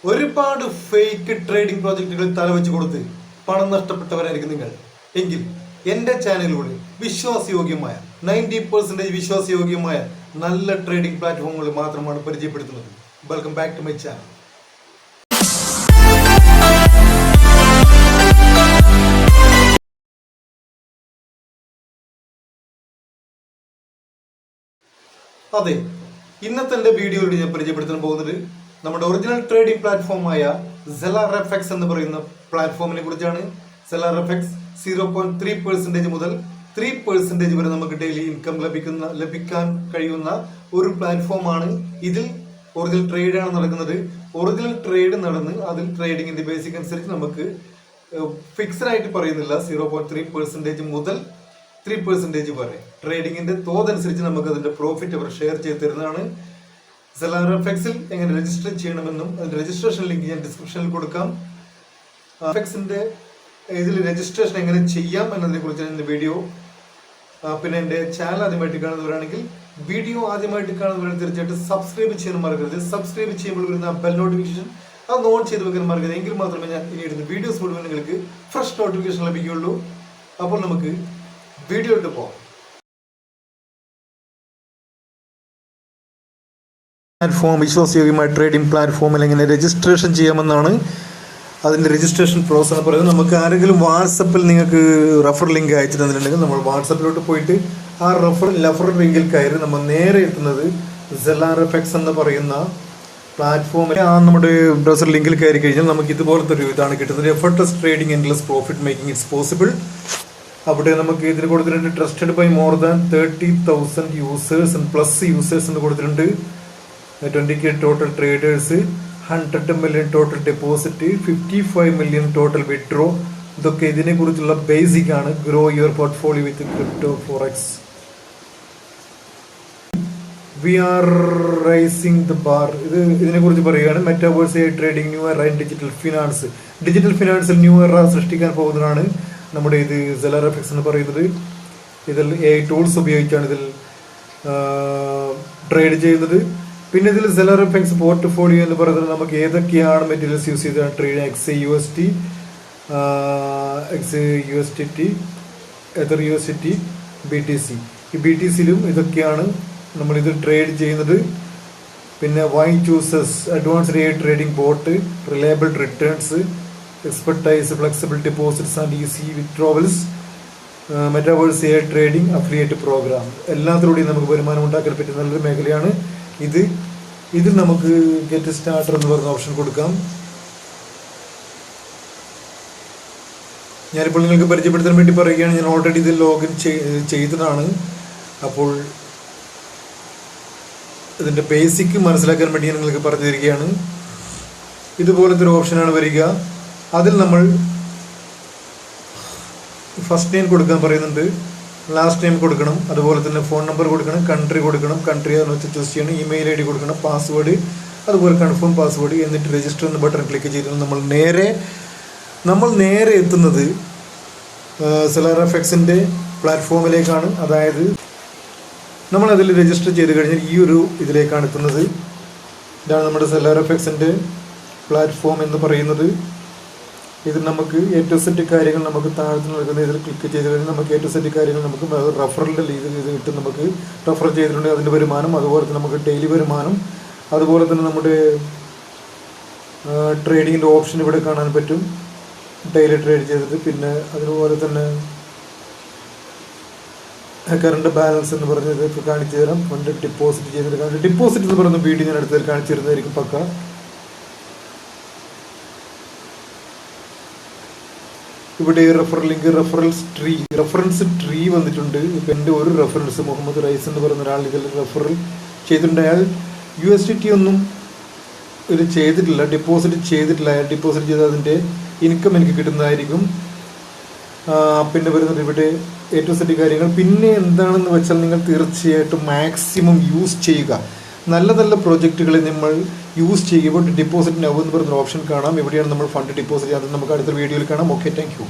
ഒരുപാട് fake trading പ്രോജക്റ്റുകളിൽ തലവെച്ച് കൊടുത്ത് പണം നഷ്ടപ്പെട്ടവരായിരിക്കും നിങ്ങൾ എങ്കിൽ എൻ്റെ ചാനലിലൂടെ വിശ്വാസയോഗ്യമായ 90% വിശ്വാസയോഗ്യമായ നല്ല ട്രേഡിംഗ് പ്ലാറ്റ്ഫോമുകൾ മാത്രമാണ് പരിചയപ്പെടുത്തുന്നത്. Welcome back to my channel. അതെ, ഇന്നത്തെ എൻ്റെ വീഡിയോയിൽ ഞാൻ പരിചയപ്പെടുത്താൻ പോകുന്നത് നമ്മുടെ ഒറിജിനൽ ട്രേഡിംഗ് പ്ലാറ്റ്ഫോമായ ZelarFX എന്ന് പറയുന്ന പ്ലാറ്റ്ഫോമിനെ കുറിച്ചാണ്. ZelarFX 0.3% മുതൽ 3% വരെ നമുക്ക് ഡെയിലി ഇൻകം ലഭിക്കാൻ കഴിയുന്ന ഒരു പ്ലാറ്റ്ഫോമാണ്. ഇതിൽ ഒറിജിനൽ ട്രേഡാണ് നടക്കുന്നത്. ഒറിജിനൽ ട്രേഡ് നടന്ന് അതിൽ ട്രേഡിങ്ങിന്റെ ബേസിക് അനുസരിച്ച് നമുക്ക് ഫിക്സഡ് ആയിട്ട് പറയുന്നില്ല, 0.3% മുതൽ 3% വരെ ട്രേഡിങ്ങിന്റെ തോതനുസരിച്ച് നമുക്ക് അതിന്റെ പ്രോഫിറ്റ് അവർ ഷെയർ ചെയ്ത് തരുന്നതാണ്. ZelarFXൽ എങ്ങനെ രജിസ്റ്റർ ചെയ്യണമെന്നും അതിന്റെ രജിസ്ട്രേഷൻ ലിങ്ക് ഞാൻ ഡിസ്ക്രിപ്ഷനിൽ കൊടുക്കാം. FXന്റെ ഇതിൽ രജിസ്ട്രേഷൻ എങ്ങനെ ചെയ്യാം എന്നതിനെ കുറിച്ചാണ് എൻ്റെ വീഡിയോ. പിന്നെ എൻ്റെ ചാനൽ ആദ്യമായിട്ട് കാണുന്നവരാണെങ്കിൽ വീഡിയോ ആദ്യമായിട്ട് കാണുന്നവരാണെങ്കിൽ തീർച്ചയായിട്ടും സബ്സ്ക്രൈബ് ചെയ്യാൻ മറക്കരുത്. സബ്സ്ക്രൈബ് ചെയ്യുമ്പോൾ വരുന്ന ബെൽ നോട്ടിഫിക്കേഷൻ അത് ഓൺ ചെയ്ത് വെക്കാൻ മറക്കരുത്. എങ്കിൽ മാത്രമേ ഞാൻ ഇനി ഇടുന്ന വീഡിയോസ് മുഴുവൻ നിങ്ങൾക്ക് ഫ്രഷ് നോട്ടിഫിക്കേഷൻ ലഭിക്കുകയുള്ളൂ. അപ്പോൾ നമുക്ക് വീഡിയോ ഇട്ട് പോകാം. പ്ലാറ്റ്ഫോം വിശ്വാസയോഗ്യമായ ട്രേഡിംഗ് പ്ലാറ്റ്ഫോമിൽ എങ്ങനെ രജിസ്ട്രേഷൻ ചെയ്യാമെന്നാണ് അതിൻ്റെ രജിസ്ട്രേഷൻ പ്രോസസ് എന്ന് പറയുന്നത്. നമുക്ക് ആരെങ്കിലും വാട്സപ്പിൽ നിങ്ങൾക്ക് റെഫർ ലിങ്ക് അയച്ചു തന്നിട്ടുണ്ടെങ്കിൽ നമ്മൾ വാട്സപ്പിലോട്ട് പോയിട്ട് ആ റെഫർ ലിങ്കിൽ കയറി നമ്മൾ നേരെ എത്തുന്നത് ZelarFX എന്ന് പറയുന്ന പ്ലാറ്റ്ഫോമിൽ ആ നമ്മുടെ ബ്രൗസർ ലിങ്കിൽ കയറി കഴിഞ്ഞാൽ നമുക്ക് ഇതുപോലത്തെ ഒരു ഇതാണ് കിട്ടുന്നത്. Effortless trading endless profit making it's possible. അവിടെ നമുക്ക് ഇതിന് കൊടുത്തിട്ടുണ്ട് trusted by more than 30,000 users and plus users എന്ന് കൊടുത്തിട്ടുണ്ട്. 20K total traders, 100 million total deposit, 55 million total withdraw. ഇതൊക്കെ ഇതിനെ കുറിച്ചുള്ള ബേസിക് ആണ്. Grow your portfolio with crypto forex. We are raising the bar. ഇതിനെ കുറിച്ച് പറയുകയാണ്. Metaverse trading, new era, digital finance. Digital ഫിനാൻസിൽ ന്യൂ എറ സൃഷ്ടിക്കാൻ പോകുന്നതാണ് നമ്മുടെ ഇത് ZelarFX എന്ന് പറയുന്നത്. ഇതിൽ AI ടൂൾസ് ഉപയോഗിച്ചാണ് ഇതിൽ ട്രേഡ് ചെയ്യുന്നത്. പിന്നെ ഇതിൽ ZelarFX പോർട്ട്ഫോളിയോ എന്ന് പറയുന്നത് നമുക്ക് ഏതൊക്കെയാണ് മെറ്റീരിയൽസ് യൂസ് ചെയ്താണ് trade XAUSD, XAUSDT, Ether USDT, BTC. ഈ BTCയിലും ഇതൊക്കെയാണ് നമ്മളിത് ട്രേഡ് ചെയ്യുന്നത്. പിന്നെ why chooses, advanced AI trading bot, reliable returns, expertise, flexible deposits and easy withdrawals, metaverse AI trading, affiliate program. എല്ലാത്തിലൂടെയും നമുക്ക് വരുമാനം ഉണ്ടാക്കാൻ പറ്റുന്ന നല്ലൊരു മേഖലയാണ് ഇത്. ഇതിൽ നമുക്ക് ഗെറ്റ് സ്റ്റാർട്ടർ എന്ന് പറയുന്ന ഓപ്ഷൻ കൊടുക്കാം. ഞാനിപ്പോൾ നിങ്ങൾക്ക് പരിചയപ്പെടുത്താൻ വേണ്ടി പറയുകയാണ്. ഞാൻ ഓൾറെഡി ഇതിൽ ലോഗിൻ ചെയ്തതാണ്. അപ്പോൾ ഇതിൻ്റെ ബേസിക് മനസ്സിലാക്കാൻ വേണ്ടി ഞാൻ നിങ്ങൾക്ക് പറഞ്ഞു തരികയാണ്. ഇതുപോലത്തെ ഒരു ഓപ്ഷനാണ് വരിക. അതിൽ നമ്മൾ ഫസ്റ്റ് നെയിം കൊടുക്കാൻ പറയുന്നുണ്ട്, ലാസ്റ്റ് നെയിം കൊടുക്കണം, അതുപോലെ തന്നെ ഫോൺ നമ്പർ കൊടുക്കണം, കൺട്രി കൊടുക്കണം, കൺട്രി എന്ന് വെച്ചാൽ ചൂസ് ചെയ്യണം, ഇമെയിൽ ID കൊടുക്കണം, പാസ്വേഡ്, അതുപോലെ കൺഫേം പാസ്വേഡ്, എന്നിട്ട് രജിസ്റ്റർ എന്ന ബട്ടൺ ക്ലിക്ക് ചെയ്തിട്ട് നമ്മൾ നേരെ എത്തുന്നത് ZelarFXന്റെ പ്ലാറ്റ്ഫോമിലേക്കാണ്. അതായത് നമ്മളതിൽ രജിസ്റ്റർ ചെയ്ത് കഴിഞ്ഞാൽ ഈ ഒരു ഇതിലേക്കാണ് എത്തുന്നത്. ഇതാണ് നമ്മുടെ ZelarFXന്റെ പ്ലാറ്റ്ഫോം എന്ന് പറയുന്നത്. ഇത് നമുക്ക് A to Z കാര്യങ്ങൾ നമുക്ക് താഴത്ത് നൽകുന്ന ഇതിൽ ക്ലിക്ക് ചെയ്ത് കഴിഞ്ഞാൽ നമുക്ക് A to Z കാര്യങ്ങൾ നമുക്ക് റെഫറലിൻ്റെ ഇത് കിട്ടും. നമുക്ക് റെഫർ ചെയ്തിട്ടുണ്ടെങ്കിൽ അതിൻ്റെ വരുമാനം, അതുപോലെ തന്നെ നമുക്ക് ഡെയിലി വരുമാനം, അതുപോലെ തന്നെ നമ്മുടെ ട്രേഡിങ്ങിൻ്റെ ഓപ്ഷൻ ഇവിടെ കാണാൻ പറ്റും, ഡെയിലി ട്രേഡ് ചെയ്തിട്ട്. പിന്നെ അതുപോലെ തന്നെ കറണ്ട് ബാലൻസ് എന്ന് പറഞ്ഞ് ഇതൊക്കെ കാണിച്ചു തരാം. ഫണ്ട് ഡിപ്പോസിറ്റ് ചെയ്തിട്ട് ഡിപ്പോസിറ്റ് എന്ന് പറയുന്ന വീഡിയോ ഞാൻ അടുത്തതിൽ കാണിച്ചു തരുന്നതായിരിക്കും പക്ക. ഇവിടെ റെഫർ ലിങ്ക്, റെഫറൻസ് ട്രീ വന്നിട്ടുണ്ട്. ഇപ്പം എൻ്റെ ഒരു റെഫറൻസ് മുഹമ്മദ് റൈസ് എന്ന് പറയുന്ന ഒരാൾ ഇതിൽ റെഫർ ചെയ്തിട്ടുണ്ട്. അയാൾ USDT ഒന്നും ഇത് ചെയ്തിട്ടില്ല, ഡിപ്പോസിറ്റ് ചെയ്തിട്ടില്ല. അയാൾ ഡിപ്പോസിറ്റ് ചെയ്ത് അതിൻ്റെ ഇൻകം എനിക്ക് കിട്ടുന്നതായിരിക്കും. പിന്നെ വരുന്നത് ഇവിടെ A to Z കാര്യങ്ങൾ. പിന്നെ എന്താണെന്ന് വെച്ചാൽ നിങ്ങൾ തീർച്ചയായിട്ടും മാക്സിമം യൂസ് ചെയ്യുക. നല്ല പ്രോജക്റ്റുകളെ നമ്മൾ യൂസ് ചെയ്യുമ്പോൾ ഡിപ്പോസിറ്റ് നൗ എന്ന് പറയുന്ന ഓപ്ഷൻ കാണാം. എവിടെയാണ് നമ്മൾ ഫണ്ട് ഡിപ്പോസിറ്റ് ചെയ്യാൻ നമുക്ക് അടുത്ത വീഡിയോയിൽ കാണാം. Okay, thank you.